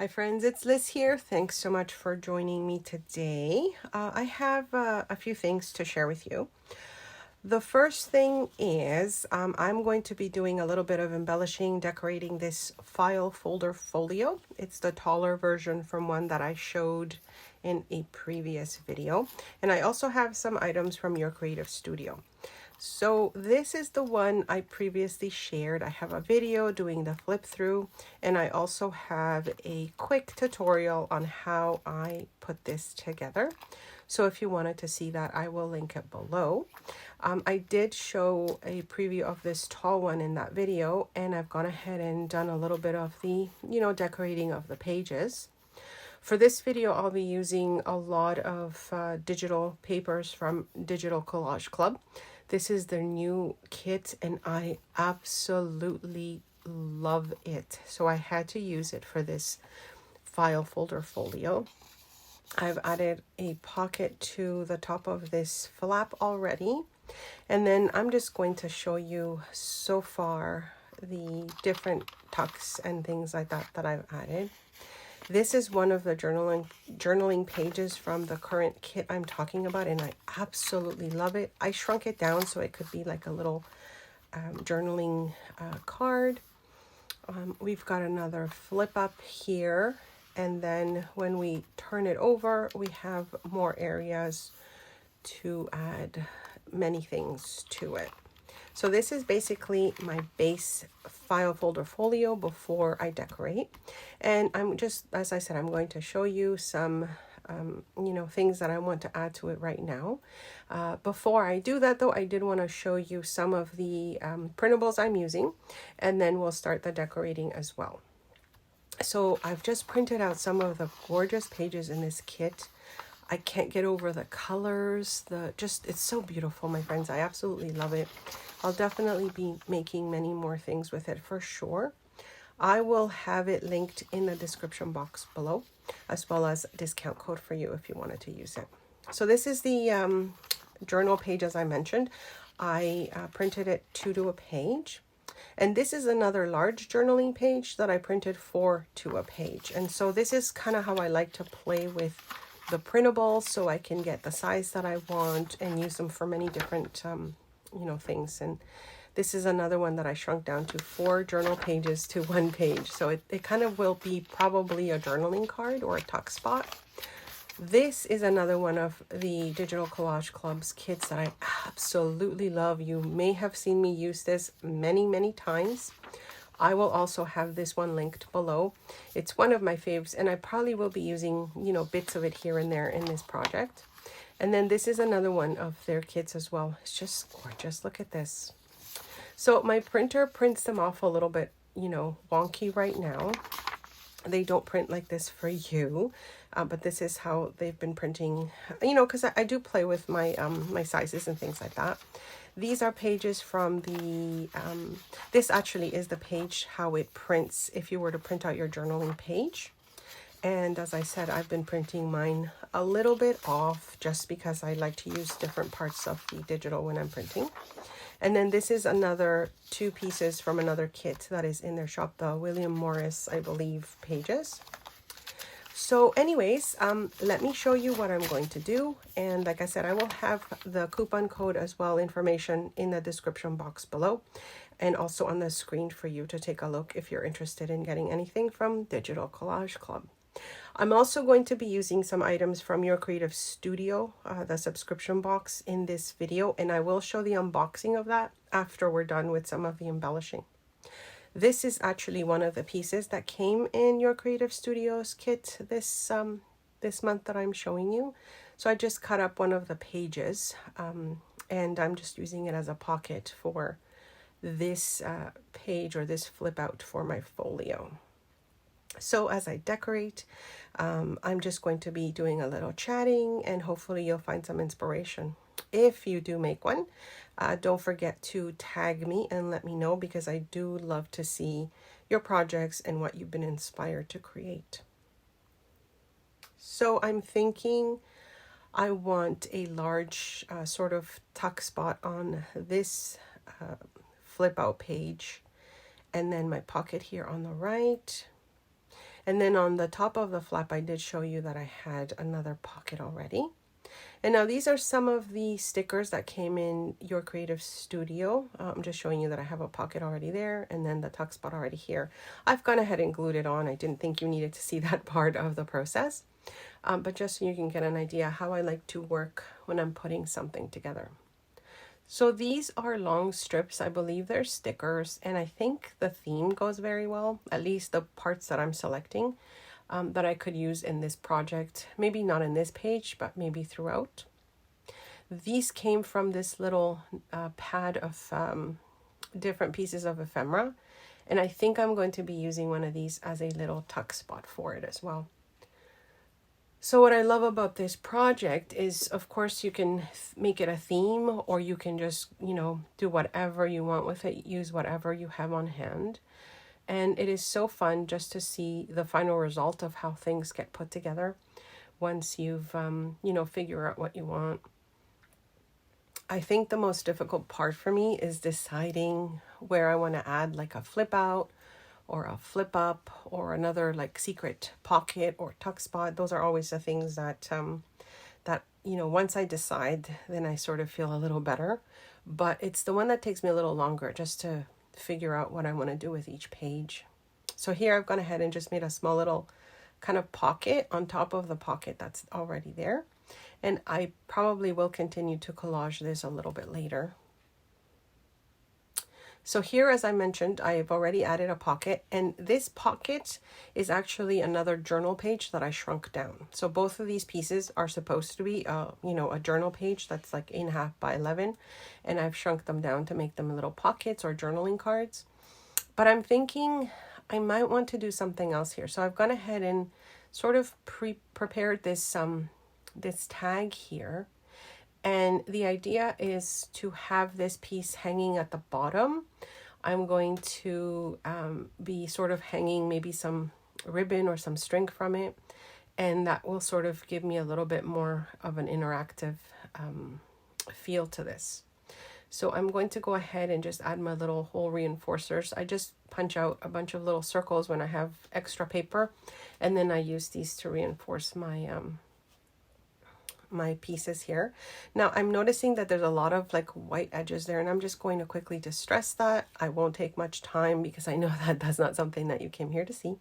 Hi friends, it's Liz here. Thanks so much for joining me today. I have a few things to share with you. The first thing is I'm going to be doing a little bit of embellishing, decorating this file folder folio. It's the taller version from one that I showed in a previous video. And I also have some items from Your Creative Studio. So this is the one I previously shared. I have a video doing the flip through, and I also have a quick tutorial on how I put this together. So if you wanted to see that, I will link it below. I did show a preview of this tall one in that video, and I've gone ahead and done a little bit of the, decorating of the pages. For this video, I'll be using a lot of digital papers from Digital Collage Club. This is their new kit and I absolutely love it. So I had to use it for this file folder folio. I've added a pocket to the top of this flap already. And then I'm just going to show you so far the different tucks and things like that I've added. This is one of the journaling pages from the current kit I'm talking about, and I absolutely love it. I shrunk it down so it could be like a little journaling card. We've got another flip up here, and then when we turn it over, we have more areas to add many things to it. So this is basically my base file folder folio before I decorate. And I'm just, as I said, I'm going to show you some, things that I want to add to it right now. Before I do that though, I did want to show you some of the printables I'm using, and then we'll start the decorating as well. So I've just printed out some of the gorgeous pages in this kit. I can't get over the colors, it's so beautiful, my friends. I absolutely love it. I'll definitely be making many more things with it for sure. I will have it linked in the description box below, as well as a discount code for you if you wanted to use it. So this is the journal page, as I mentioned. I printed it 2 to a page. And this is another large journaling page that I printed 4 to a page. And so this is kind of how I like to play with the printables, so I can get the size that I want and use them for many different things. And this is another one that I shrunk down to 4 journal pages to 1 page. So it kind of will be probably a journaling card or a tuck spot. This is another one of the Digital Collage Club's kits that I absolutely love. You may have seen me use this many, many times. I will also have this one linked below. It's one of my faves, and I probably will be using, bits of it here and there in this project. And then this is another one of their kits as well. It's just gorgeous. Look at this. So my printer prints them off a little bit, wonky right now. They don't print like this for you, but this is how they've been printing, because I do play with my my sizes and things like that. These are pages from the, this actually is the page how it prints if you were to print out your journaling page. And as I said, I've been printing mine a little bit off just because I like to use different parts of the digital when I'm printing. And then this is another 2 pieces from another kit that is in their shop, the William Morris, I believe, pages. So anyways, let me show you what I'm going to do. And like I said, I will have the coupon code as well, information in the description box below, and also on the screen for you to take a look if you're interested in getting anything from Digital Collage Club. I'm also going to be using some items from Your Creative Studio, the subscription box, in this video, and I will show the unboxing of that after we're done with some of the embellishing. This is actually one of the pieces that came in Your Creative Studios kit this month that I'm showing you. So I just cut up one of the pages, and I'm just using it as a pocket for this page, or this flip out for my folio. So as I decorate, I'm just going to be doing a little chatting, and hopefully you'll find some inspiration. If you do make one, don't forget to tag me and let me know, because I do love to see your projects and what you've been inspired to create. So I'm thinking I want a large sort of tuck spot on this flip out page, and then my pocket here on the right. And then on the top of the flap, I did show you that I had another pocket already. And now these are some of the stickers that came in Your Creative Studio. I'm just showing you that I have a pocket already there and then the tuck spot already here. I've gone ahead and glued it on. I didn't think you needed to see that part of the process, but just so you can get an idea how I like to work when I'm putting something together. So these are long strips. I believe they're stickers, and I think the theme goes very well, at least the parts that I'm selecting. That I could use in this project, maybe not in this page, but maybe throughout. These came from this little pad of different pieces of ephemera, and I think I'm going to be using one of these as a little tuck spot for it as well. So what I love about this project is, of course, you can make it a theme, or you can just, do whatever you want with it, use whatever you have on hand. And it is so fun just to see the final result of how things get put together once you've, figure out what you want. I think the most difficult part for me is deciding where I want to add like a flip out or a flip up or another like secret pocket or tuck spot. Those are always the things that, once I decide, then I sort of feel a little better. But it's the one that takes me a little longer just to figure out what I want to do with each page. So here I've gone ahead and just made a small little kind of pocket on top of the pocket that's already there. And I probably will continue to collage this a little bit later. So here, as I mentioned, I've already added a pocket, and this pocket is actually another journal page that I shrunk down. So both of these pieces are supposed to be, a journal page that's like 8.5 by 11, and I've shrunk them down to make them little pockets or journaling cards. But I'm thinking I might want to do something else here. So I've gone ahead and sort of prepared this tag here. And the idea is to have this piece hanging at the bottom. I'm going to be sort of hanging maybe some ribbon or some string from it. And that will sort of give me a little bit more of an interactive feel to this. So I'm going to go ahead and just add my little hole reinforcers. I just punch out a bunch of little circles when I have extra paper. And then I use these to reinforce my my pieces here. Now I'm noticing that there's a lot of like white edges there, and I'm just going to quickly distress that. I won't take much time because I know that that's not something that you came here to see.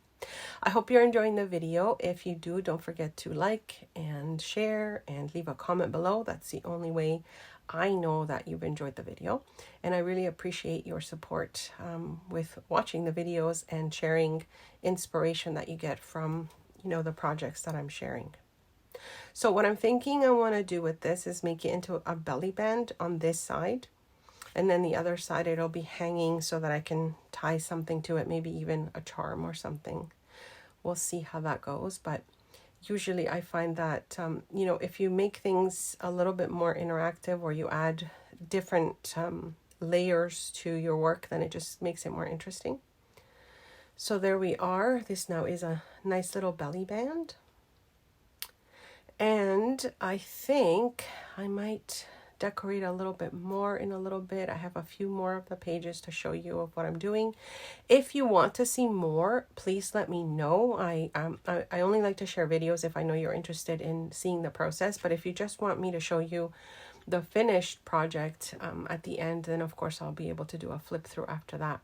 I hope you're enjoying the video. If you do, don't forget to like and share and leave a comment below. That's the only way I know that you've enjoyed the video, and I really appreciate your support with watching the videos and sharing inspiration that you get from the projects that I'm sharing. So what I'm thinking I want to do with this is make it into a belly band on this side, and then the other side it'll be hanging so that I can tie something to it, maybe even a charm or something. We'll see how that goes, but usually I find that, if you make things a little bit more interactive or you add different layers to your work, then it just makes it more interesting. So there we are. This now is a nice little belly band. And I think I might decorate a little bit more in a little bit. I have a few more of the pages to show you of what I'm doing. If you want to see more, please let me know. I only like to share videos if I know you're interested in seeing the process. But if you just want me to show you the finished project at the end, then of course I'll be able to do a flip through after that.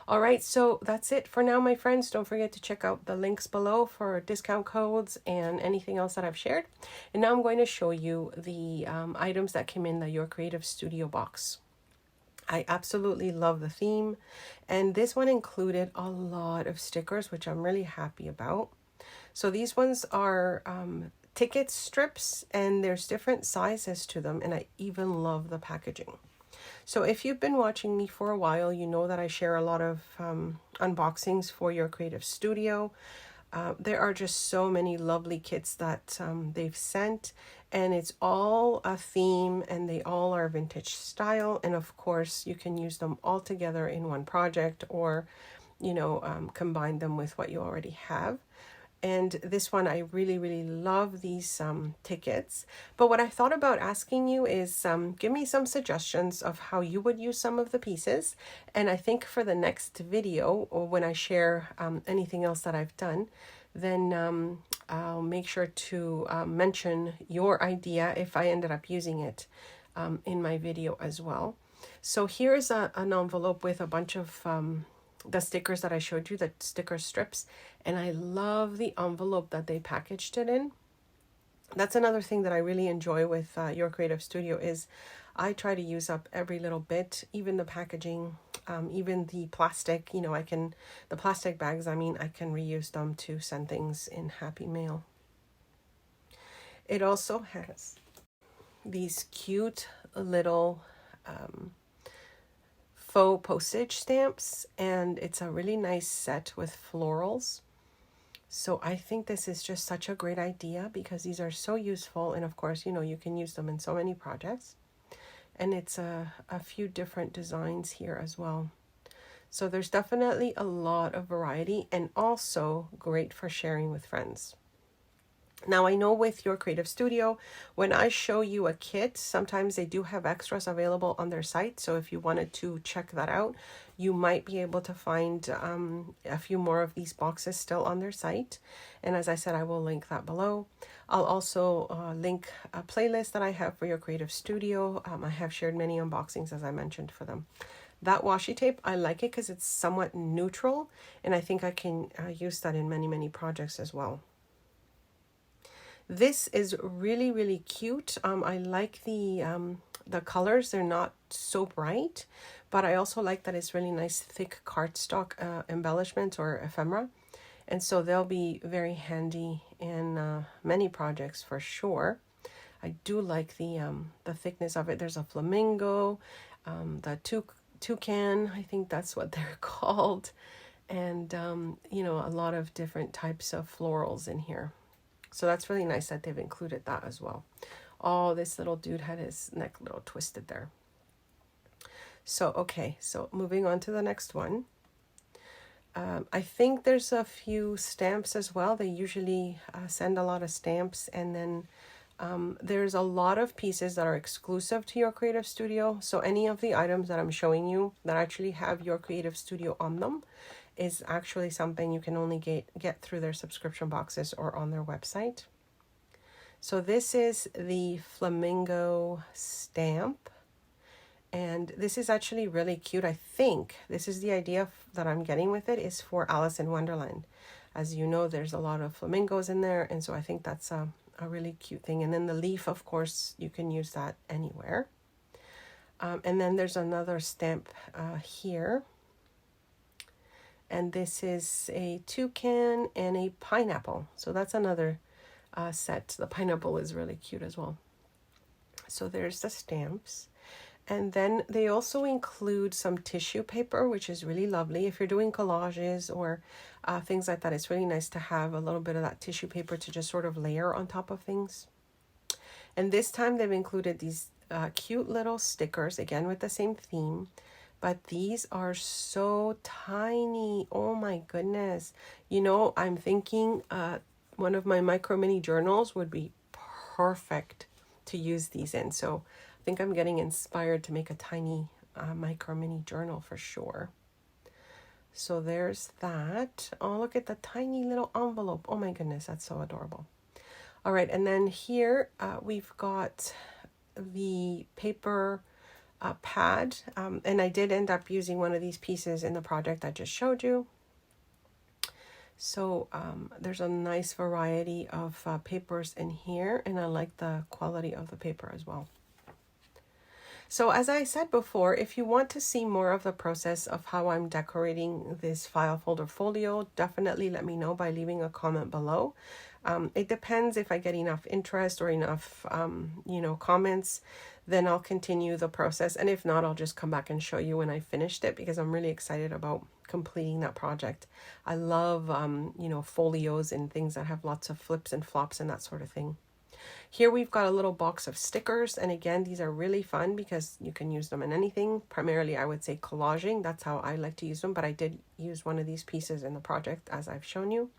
All right, so that's it for now, my friends. Don't forget to check out the links below for discount codes and anything else that I've shared. And now I'm going to show you the items that came in the Your Creative Studio box. I absolutely love the theme, and this one included a lot of stickers, which I'm really happy about. So these ones are ticket strips, and there's different sizes to them, and I even love the packaging. So if you've been watching me for a while, you know that I share a lot of unboxings for Your Creative Studio. There are just so many lovely kits that they've sent, and it's all a theme, and they all are vintage style. And of course, you can use them all together in one project, or combine them with what you already have. And this one, I really, really love these tickets. But what I thought about asking you is give me some suggestions of how you would use some of the pieces. And I think for the next video, or when I share anything else that I've done, then I'll make sure to mention your idea if I ended up using it in my video as well. So here's an envelope with a bunch of the stickers that I showed you, the sticker strips, and I love the envelope that they packaged it in. That's another thing that I really enjoy with Your Creative Studio is I try to use up every little bit, even the packaging, even the plastic, the plastic bags, I can reuse them to send things in Happy Mail. It also has these cute little faux postage stamps, and it's a really nice set with florals. So I think this is just such a great idea because these are so useful, and of course, you can use them in so many projects. And it's a few different designs here as well. So there's definitely a lot of variety, and also great for sharing with friends. Now, I know with Your Creative Studio, when I show you a kit, sometimes they do have extras available on their site. So if you wanted to check that out, you might be able to find a few more of these boxes still on their site. And as I said, I will link that below. I'll also link a playlist that I have for Your Creative Studio. I have shared many unboxings, as I mentioned, for them. That washi tape, I like it because it's somewhat neutral, and I think I can use that in many, many projects as well. This is really, really cute. I like the colors. They're not so bright, but I also like that it's really nice, thick cardstock embellishment or ephemera. And so they'll be very handy in many projects for sure. I do like the thickness of it. There's a flamingo, the toucan, I think that's what they're called. And, a lot of different types of florals in here. So that's really nice that they've included that as well. Oh, this little dude had his neck a little twisted there. So, okay, so moving on to the next one. I think there's a few stamps as well. They usually send a lot of stamps, and then there's a lot of pieces that are exclusive to Your Creative Studio. So any of the items that I'm showing you that actually have Your Creative Studio on them is actually something you can only get through their subscription boxes or on their website. So this is the flamingo stamp, and this is actually really cute. I think this is the idea that I'm getting with it is for Alice in Wonderland. As you know, there's a lot of flamingos in there, and so I think that's a really cute thing. And then the leaf, of course, you can use that anywhere. And then there's another stamp here. And this is a toucan and a pineapple. So that's another set. The pineapple is really cute as well. So there's the stamps. And then they also include some tissue paper, which is really lovely. If you're doing collages or things like that, it's really nice to have a little bit of that tissue paper to just sort of layer on top of things. And this time they've included these cute little stickers, again with the same theme. But these are so tiny. Oh my goodness. I'm thinking one of my micro mini journals would be perfect to use these in. So I think I'm getting inspired to make a tiny micro mini journal for sure. So there's that. Oh, look at the tiny little envelope. Oh my goodness, that's so adorable. All right, and then here we've got the paper pad, and I did end up using one of these pieces in the project I just showed you. So there's a nice variety of papers in here, and I like the quality of the paper as well. So as I said before, if you want to see more of the process of how I'm decorating this file folder folio, definitely let me know by leaving a comment below. It depends if I get enough interest or enough, comments, then I'll continue the process. And if not, I'll just come back and show you when I finished it, because I'm really excited about completing that project. I love, folios and things that have lots of flips and flops and that sort of thing. Here we've got a little box of stickers, and again, these are really fun because you can use them in anything. Primarily, I would say collaging. That's how I like to use them, but I did use one of these pieces in the project as I've shown you.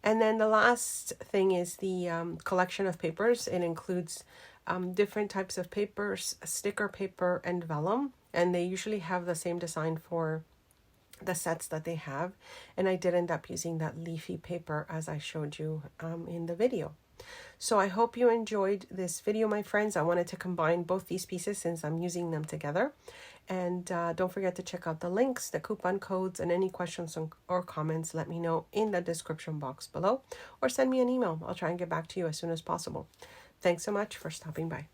And then the last thing is the collection of papers. It includes different types of papers, sticker paper and vellum, and they usually have the same design for the sets that they have. And I did end up using that leafy paper as I showed you in the video. So I hope you enjoyed this video, my friends. I wanted to combine both these pieces since I'm using them together. And don't forget to check out the links, the coupon codes, and any questions or comments, let me know in the description box below, or send me an email. I'll try and get back to you as soon as possible. Thanks so much for stopping by.